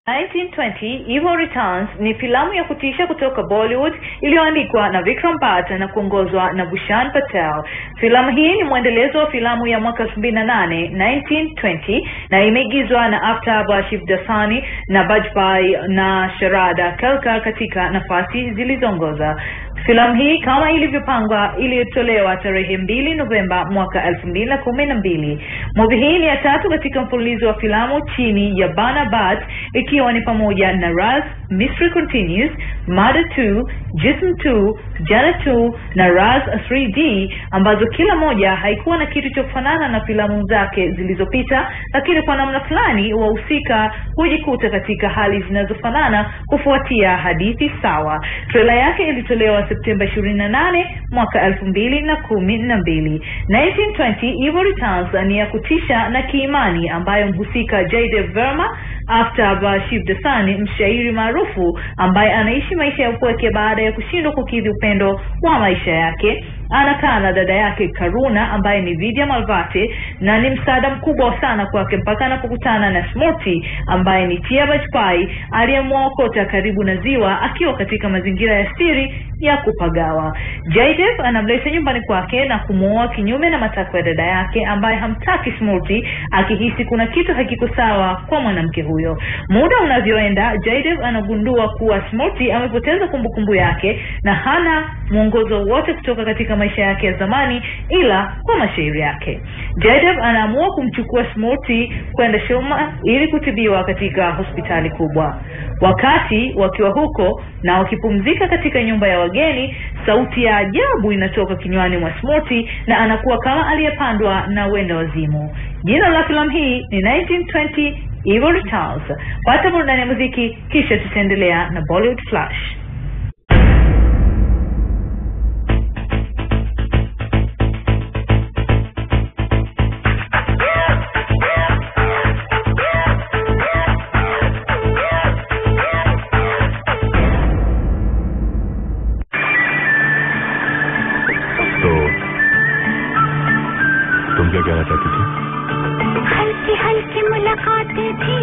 1920 Evil Returns ni filamu ya kutisha kutoka Bollywood iliyoandikwa na Vikram Bhatt na kuongozwa na Bhushan Patel. Filamu hii ni mwendelezo wa filamu ya mwaka 2008 1920 na imeigizwa na Aftab Shivdasani na Bajpai na Sharada Kelkar katika nafasi zilizoongoza. Filamu hii kama ilivyopangwa ilitolewa tarehe 2 Novemba mwaka 2012. Movie hii ni ya tatu katika mfululizo wa filamu chini ya Bana Bhatt, ikiwa ni pamoja na Raz, Mystery Continues, Murder 2, Jism 2, Jana 2 na Raz 3D, ambazo kila moja haikuwa na kitu cha kufanana na filamu zake zilizopita, lakini kwa namna fulani wahusika hujikuta katika hali zinazofanana kufuatia hadithi sawa. Trailer yake ilitolewa Septemba 28 mwaka 2012. 1920 Evil Returns ni ya kutisha na kiimani ambayo mhusika Jaydev Verma, Aftab Shivdasani, mshairi maarufu ambaye anaishi maisha ya upweke baada ya kushindwa kukidhi upendo wa maisha yake, anakaa na dada yake Karuna ambaye ni Vidya Malvate na ni msaada mkubwa sana kwake mpaka anapokutana na Smurti ambaye ni Tia Bajpai aliyemwokota karibu na ziwa akiwa katika mazingira ya siri ya kupagawa. Jaydev anamleta nyumbani kwake na kumuoa kinyume na matakwa ya dada yake ambaye hamtaki Smurti, akihisi kuna kitu hakiko sawa kwa mwanamke huyo. Muda unavyoenda, Jaydev anagundua kuwa Smurti amepoteza kumbukumbu yake na hana mwongozo wote kutoka katika maisha yake ya zamani ila kwa mashairi yake. Jaydev anaamua kumchukua Smurti kwenda Shoma ili kutibiwa katika hospitali kubwa. Wakati wakiwa huko na wakipumzika katika nyumba ya wageni, sauti ya ajabu inatoka kinywani mwa Smurti na anakuwa kama aliyepandwa na wenda wazimu. Jina la filamu hii ni 1920 Evil Returns. Pata burudani ya muziki kisha tutaendelea na Bollywood Flash. तुम क्या कहना चाहती थी? हल्की हल्की मुलाकातें थी,